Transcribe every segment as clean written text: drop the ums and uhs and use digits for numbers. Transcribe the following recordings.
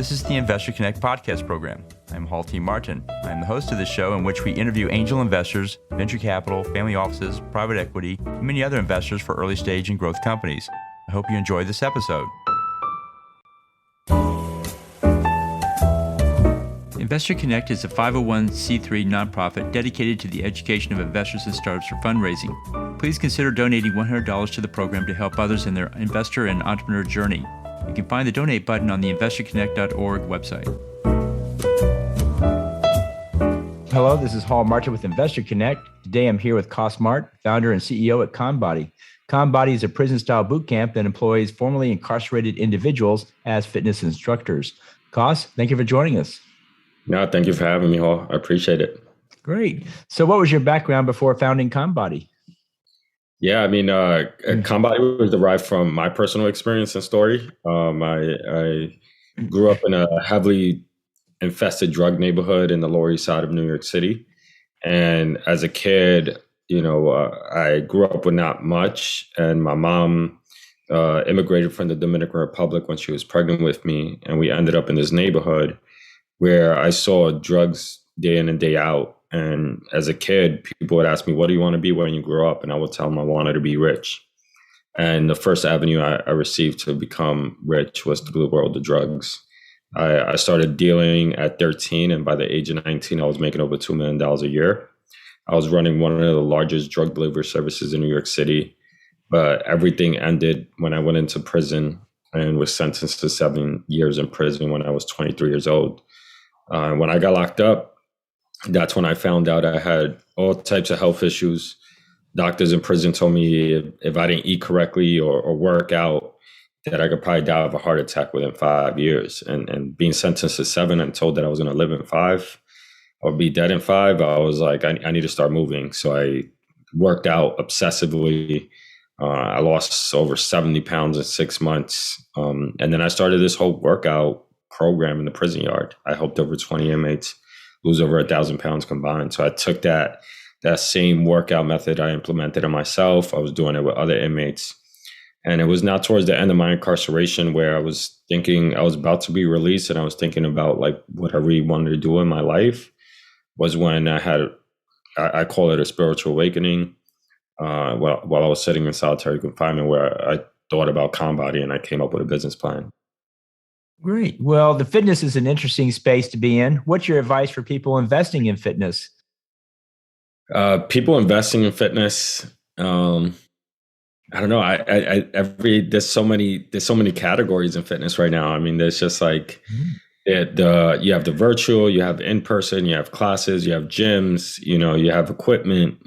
This is the Investor Connect podcast program. I'm Coss Marte. I'm the host of the show in which we interview angel investors, venture capital, family offices, private equity, and many other investors for early stage and growth companies. I hope you enjoy this episode. Investor Connect is a 501c3 nonprofit dedicated to the education of investors and startups for fundraising. Please consider donating $100 to the program to help others in their investor and entrepreneur journey. You can find the donate button on the investorconnect.org website. Hello, this is Coss Marte with Investor Connect. Today I'm here with Coss Marte, founder and CEO at CONBODY. CONBODY is a prison-style boot camp that employs formerly incarcerated individuals as fitness instructors. Coss, thank you for joining us. No, thank you for having me, Hall. I appreciate it. Great. So what was your background before founding CONBODY? Yeah, CONBODY was derived from my personal experience and story. I grew up in a heavily infested drug neighborhood in the Lower East Side of New York City. And as a kid, I grew up with not much. And my mom immigrated from the Dominican Republic when she was pregnant with me. And we ended up in this neighborhood where I saw drugs day in and day out. And as a kid, people would ask me, what do you want to be when you grow up? And I would tell them I wanted to be rich. And the first avenue I received to become rich was through the world of drugs. I started dealing at 13, and by the age of 19, I was making over $2 million a year. I was running one of the largest drug delivery services in New York City, but everything ended when I went into prison and was sentenced to 7 years in prison when I was 23 years old. When I got locked up, that's when I found out I had all types of health issues. Doctors in prison told me if I didn't eat correctly or work out, that I could probably die of a heart attack within 5 years. And being sentenced to 7 and told that I was going to live in 5 or be dead in 5, I was like, I need to start moving. So I worked out obsessively. I lost over 70 pounds in 6 months. And then I started this whole workout program in the prison yard. I helped over 20 inmates lose over 1,000 pounds combined. So I took that same workout method, I implemented on myself. I was doing it with other inmates. And it was not towards the end of my incarceration where I was thinking I was about to be released and I was thinking about like what I really wanted to do in my life, was when I call it a spiritual awakening, while I was sitting in solitary confinement, where I thought about CONBODY and I came up with a business plan. Great. Well, the fitness is an interesting space to be in. What's your advice for people investing in fitness? People investing in fitness, I don't know. There's so many categories in fitness right now. I mean, there's just like you have the virtual, you have in person, you have classes, you have gyms, you have equipment.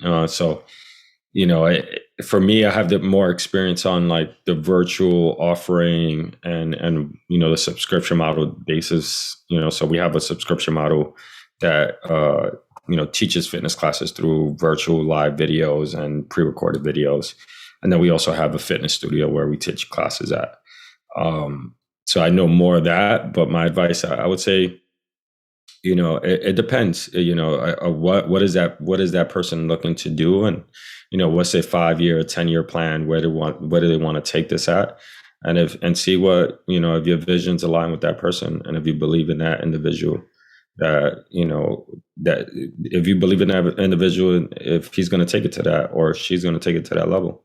For me, I have the more experience on like the virtual offering and the subscription model basis. So we have a subscription model that teaches fitness classes through virtual live videos and pre-recorded videos. And then we also have a fitness studio where we teach classes at. So I know more of that, but my advice, I would say, it depends. What is that person looking to do, and what's their 5-year, 10-year plan? Where do they want to take this at? And see what if your visions align with that person, and if you believe in that individual, that if you believe in that individual, if he's going to take it to that or she's going to take it to that level.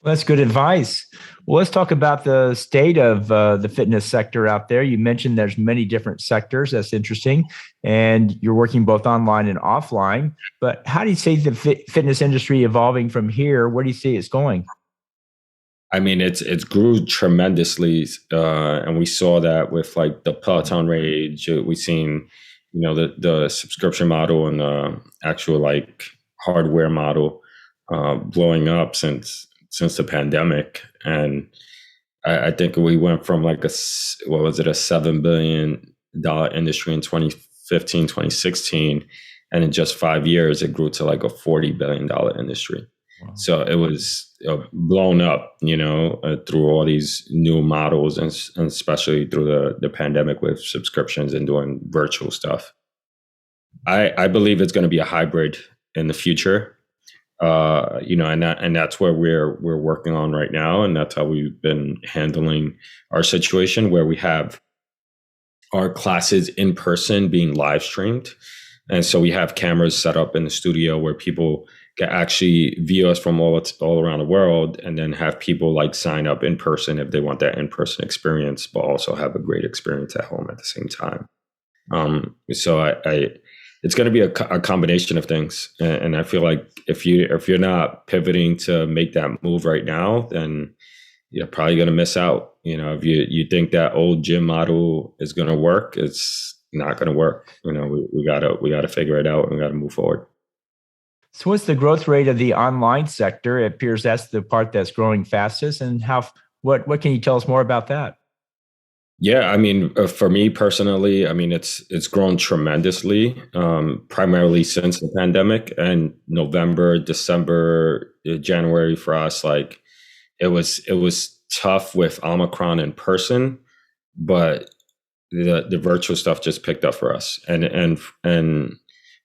Well, that's good advice. Well, let's talk about the state of the fitness sector out there. You mentioned there's many different sectors. That's interesting. And you're working both online and offline. But how do you see the fitness industry evolving from here? Where do you see it's going? I mean, it's grew tremendously. And we saw that with like the Peloton Rage. We've seen, the subscription model and the actual like hardware model blowing up since the pandemic. And I think we went from like a $7 billion industry in 2015, 2016. And in just 5 years, it grew to like a $40 billion industry. Wow. So it was blown up, through all these new models and especially through the pandemic with subscriptions and doing virtual stuff. I believe it's going to be a hybrid in the future. And that's where we're working on right now. And that's how we've been handling our situation, where we have our classes in person being live streamed. And so we have cameras set up in the studio where people can actually view us from all around the world, and then have people like sign up in person if they want that in-person experience, but also have a great experience at home at the same time. So it's going to be a combination of things. And I feel like if you're not pivoting to make that move right now, then you're probably going to miss out. If you think that old gym model is going to work, it's not going to work. We gotta figure it out, and we got to move forward. So what's the growth rate of the online sector? It appears that's the part that's growing fastest. And what can you tell us more about that? Yeah, I mean, for me personally, I mean, it's grown tremendously, primarily since the pandemic, and November, December, January for us. Like it was tough with Omicron in person, but the virtual stuff just picked up for us, and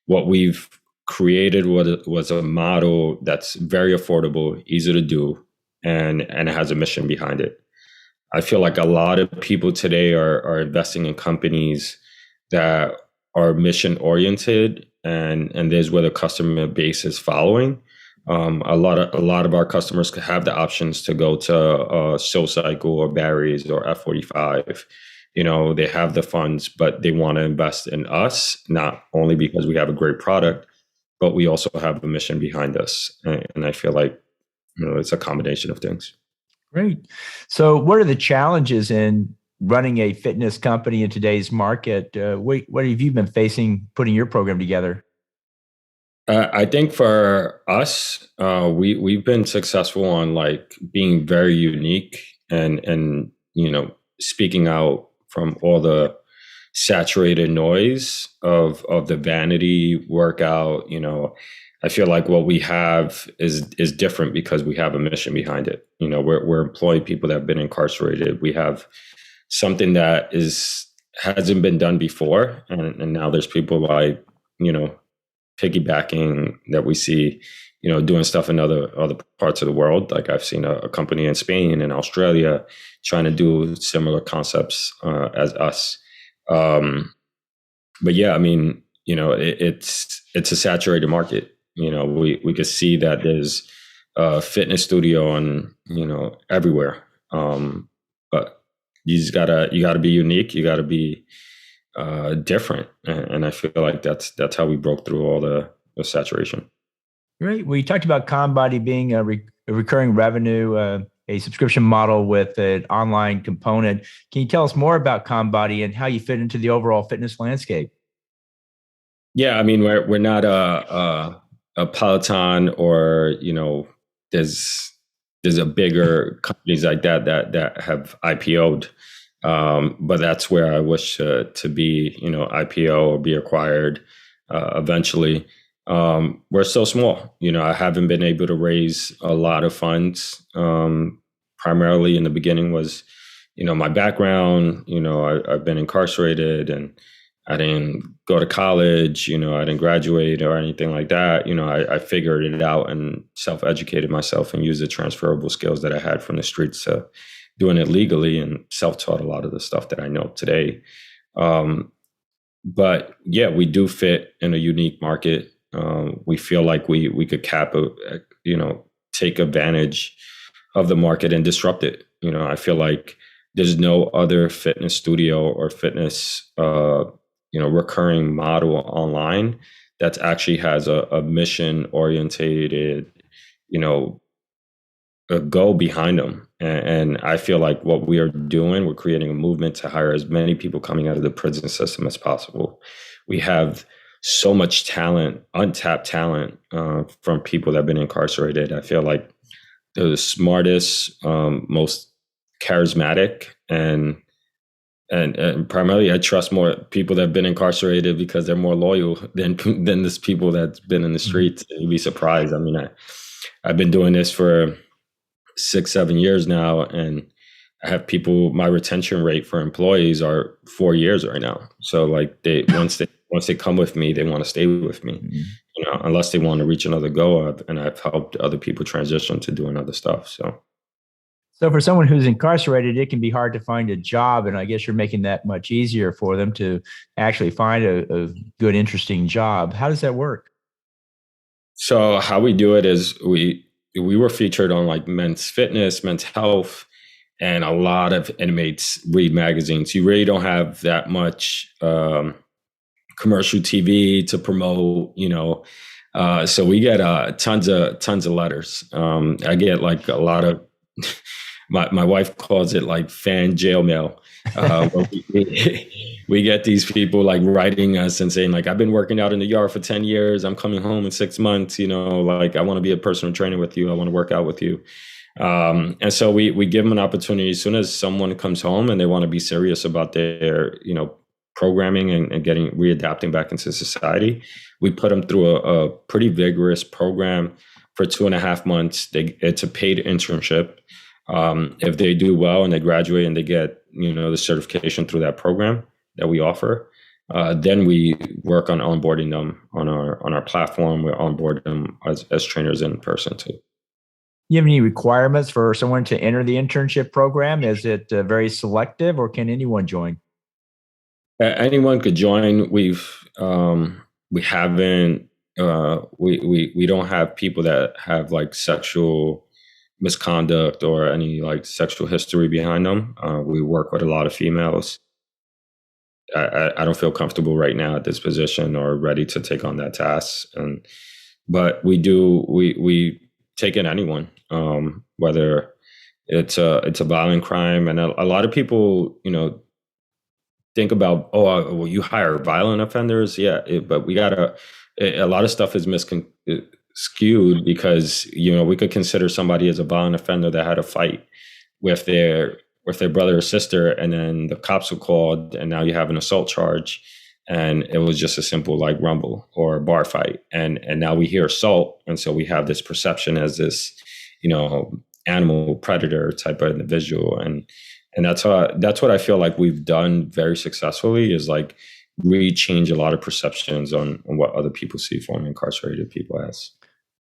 what we've created was a model that's very affordable, easy to do, and it has a mission behind it. I feel like a lot of people today are investing in companies that are mission oriented, and there's where the customer base is following. A lot of our customers could have the options to go to SoulCycle or Barry's or F45. They have the funds, but they want to invest in us, not only because we have a great product, but we also have a mission behind us. And I feel like it's a combination of things. Great. So what are the challenges in running a fitness company in today's market? What have you been facing putting your program together? I think for us, we've been successful on like being very unique and speaking out from all the saturated noise of the vanity workout. I feel like what we have is different because we have a mission behind it. We're employing people that have been incarcerated. We have something that hasn't been done before, and now there's people like piggybacking that we see, doing stuff in other parts of the world. Like I've seen a company in Spain and Australia trying to do similar concepts as us. But yeah, I mean, it's a saturated market. We could see that there's a fitness studio and everywhere. But you gotta be unique. You gotta be different, and I feel like that's how we broke through all the saturation. Great. Well, you talked about CONBODY being a recurring revenue, a subscription model with an online component. Can you tell us more about CONBODY and how you fit into the overall fitness landscape? Yeah, I mean, we're not a Peloton or there's a bigger companies like that have IPO'd. But that's where I wish to be, IPO or be acquired eventually. We're so small. I haven't been able to raise a lot of funds. Primarily in the beginning was, my background. I've been incarcerated and I didn't go to college. I didn't graduate or anything like that. I figured it out and self-educated myself and used the transferable skills that I had from the streets to doing it legally, and self-taught a lot of the stuff that I know today. But yeah, we do fit in a unique market. We feel like we could take advantage of the market and disrupt it. I feel like there's no other fitness studio or fitness, recurring model online that actually has a mission orientated, a goal behind them. And I feel like what we are doing, we're creating a movement to hire as many people coming out of the prison system as possible. We have so much talent, untapped talent, from people that have been incarcerated. I feel like the smartest, most charismatic, and primarily I trust more people that have been incarcerated because they're more loyal than this people that's been in the streets. You'd be surprised. I mean, I've been doing this for 6-7 years now, and I have people, my retention rate for employees are 4 years right now. So like once they come with me, they want to stay with me, unless they want to reach another goal. And I've helped other people transition to doing other stuff. So for someone who's incarcerated, it can be hard to find a job, and I guess you're making that much easier for them to actually find a good, interesting job. How does that work? So how we do it is we were featured on like Men's Fitness, Men's Health, and a lot of inmates read magazines. You really don't have that much commercial TV to promote, so we get tons of letters. I get like a lot of my wife calls it like fan jail mail. Where we get these people like writing us and saying like, I've been working out in the yard for 10 years. I'm coming home in 6 months. Like I want to be a personal trainer with you. I want to work out with you. And so we give them an opportunity as soon as someone comes home and they want to be serious about their, programming and getting readapting back into society. We put them through a pretty vigorous program for 2.5 months. It's a paid internship. If they do well and they graduate and they get, the certification through that program that we offer, then we work on onboarding them on our platform. We onboard them as trainers in person too. You have any requirements for someone to enter the internship program? Is it very selective, or can anyone join? Anyone could join. We haven't we don't have people that have like sexual misconduct or any like sexual history behind them. We work with a lot of females. I don't feel comfortable right now at this position or ready to take on that task. But we take in anyone, whether it's a violent crime, and a lot of people, think about, well, you hire violent offenders, yeah, but a lot of stuff is skewed because we could consider somebody as a violent offender that had a fight with their brother or sister, and then the cops were called, and now you have an assault charge, and it was just a simple like rumble or a bar fight, and now we hear assault, and so we have this perception as this animal predator type of individual, and that's what I feel like we've done very successfully, is like really change a lot of perceptions on what other people see former incarcerated people as.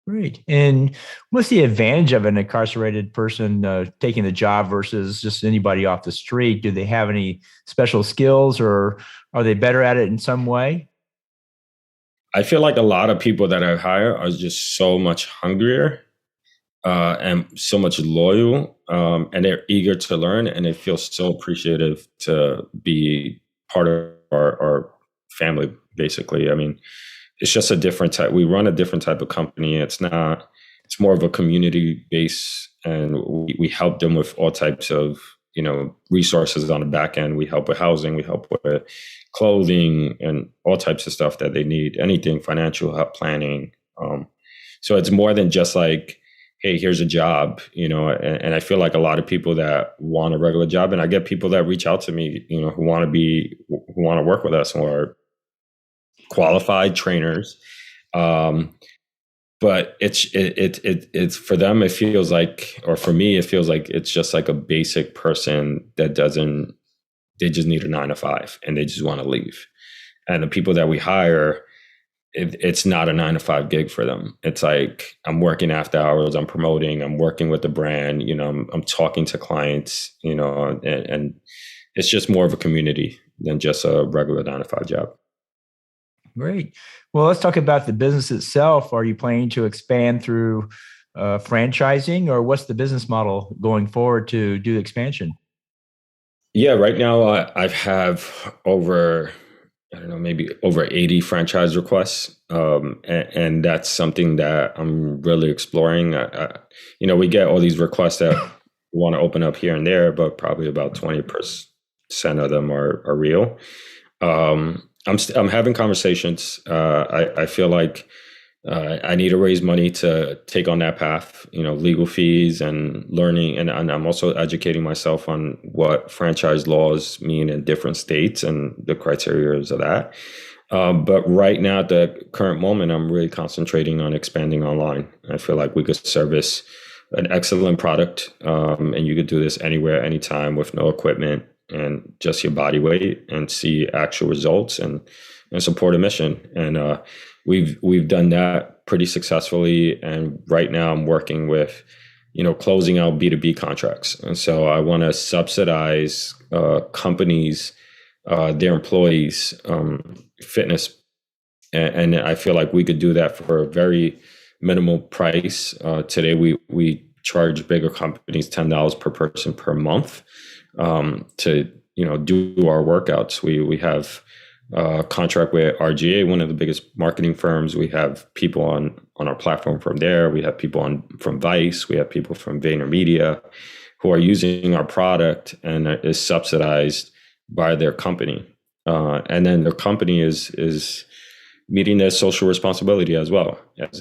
Great. And what's the advantage of an incarcerated person taking the job versus just anybody off the street? Do they have any special skills, or are they better at it in some way? I feel like a lot of people that I hire are just so much hungrier and so much loyal, and they're eager to learn, and they feel so appreciative to be part of our family, basically. I mean, it's just a different type. We run a different type of company. It's more of a community base, and we help them with all types of, resources on the back end. We help with housing, we help with clothing and all types of stuff that they need, anything financial help, planning. So it's more than just like, hey, here's a job, and I feel like a lot of people that want a regular job, and I get people that reach out to me, who want to work with us, or qualified trainers. But it's for them, it feels like, or for me, it feels like it's just like a basic person that they just need a 9 to 5 and they just want to leave. And the people that we hire, it's not a 9 to 5 gig for them. It's like, I'm working after hours, I'm promoting, I'm working with the brand, I'm talking to clients, and it's just more of a community than just a regular 9 to 5 job. Great. Well, let's talk about the business itself. Are you planning to expand through franchising, or what's the business model going forward to do expansion? Yeah, right now I have maybe over 80 franchise requests. And that's something that I'm really exploring. We get all these requests that want to open up here and there, but probably about 20% of them are real. I'm having conversations. I feel like I need to raise money to take on that path, legal fees and learning. And I'm also educating myself on what franchise laws mean in different states and the criteria of that. But right now, at the current moment, I'm really concentrating on expanding online. I feel like we could service an excellent product, and you could do this anywhere, anytime, with no equipment and just your body weight, and see actual results and support a mission. And we've done that pretty successfully. And right now I'm working with closing out B2B contracts. And so I want to subsidize companies, their employees, fitness. And I feel like we could do that for a very minimal price. Today, we charge bigger companies $10 per person per month to do our workouts. We have a contract with RGA, one of the biggest marketing firms. We have people on our platform from there. We have people from Vice. We have people from VaynerMedia who are using our product and is subsidized by their company. And then their company is meeting their social responsibility as well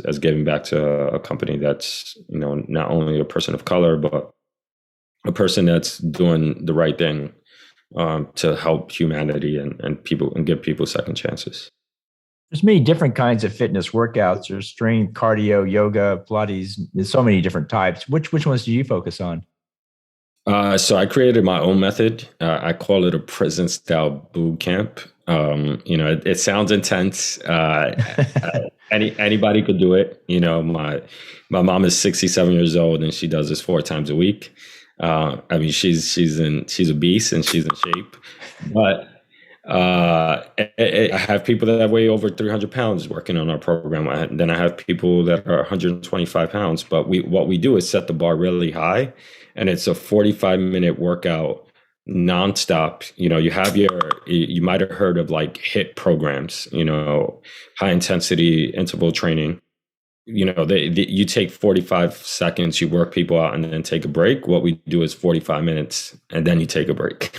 as giving back to a company that's not only a person of color but a person that's doing the right thing to help humanity and people and give people second chances. There's many different kinds of fitness workouts. There's strength, cardio, yoga, Pilates. There's so many different types. Which ones do you focus on? So I created my own method. I call it a prison style boot camp. It sounds intense. Anybody could do it. My mom is 67 years old and she does this 4 times a week. She's a beast and she's in shape, but I have people that weigh over 300 pounds working on our program. Then I have people that are 125 pounds, but what we do is set the bar really high, and it's a 45-minute workout nonstop. You might have heard of like HIIT programs, high intensity interval training. You take 45 seconds, you work people out and then take a break. What we do is 45 minutes and then you take a break.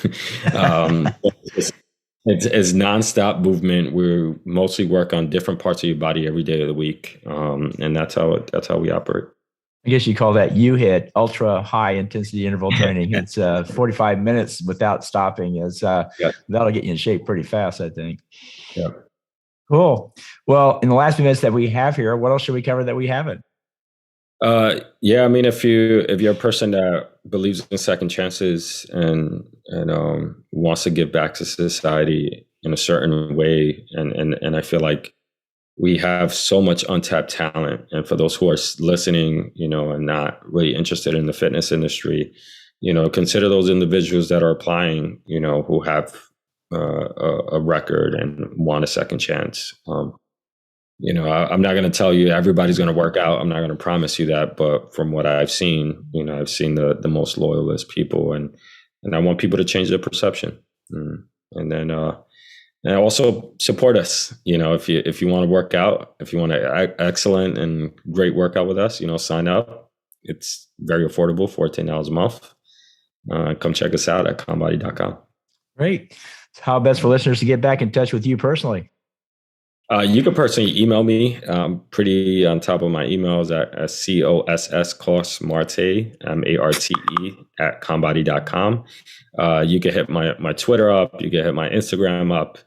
It's nonstop movement. We mostly work on different parts of your body every day of the week. And that's how we operate. I guess you call that UHIIT, ultra high intensity interval training. It's 45 minutes without stopping. That'll get you in shape pretty fast, I think. Yeah. Cool. Well, in the last few minutes that we have here, what else should we cover that we haven't? If you're a person that believes in second chances and wants to give back to society in a certain way, and I feel like we have so much untapped talent, and for those who are listening, and not really interested in the fitness industry, consider those individuals that are applying, who have a record and want a second chance. I'm not going to tell you everybody's going to work out. I'm not going to promise you that. But from what I've seen, I've seen the most loyalist people, and I want people to change their perception. And then and also support us. If you want to work out, if you want to excellent and great workout with us, sign up. It's very affordable, $14 a month. Come check us out at CONBODY.com. Great. How best for listeners to get back in touch with you personally? You can personally email me. I'm pretty on top of my emails at Coss Marte, Marte at CONBODY.com. You can hit my Twitter up. You can hit my Instagram up.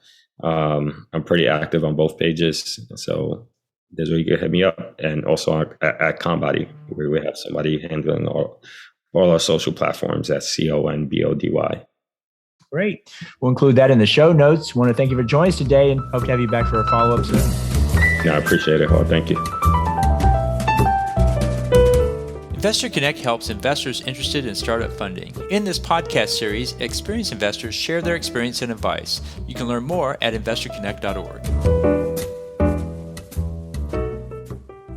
I'm pretty active on both pages. So there's where you can hit me up. And also at CONBODY, where we have somebody handling all our social platforms at CONBODY. Great. We'll include that in the show notes. Want to thank you for joining us today and hope to have you back for a follow-up soon. Yeah, I appreciate it. Thank you. Investor Connect helps investors interested in startup funding. In this podcast series, experienced investors share their experience and advice. You can learn more at investorconnect.org.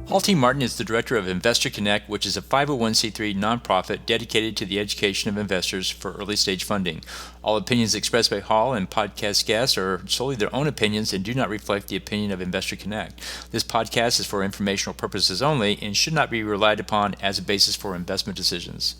Paul T. Martin is the director of Investor Connect, which is a 501c3 nonprofit dedicated to the education of investors for early-stage funding. All opinions expressed by Hall and podcast guests are solely their own opinions and do not reflect the opinion of Investor Connect. This podcast is for informational purposes only and should not be relied upon as a basis for investment decisions.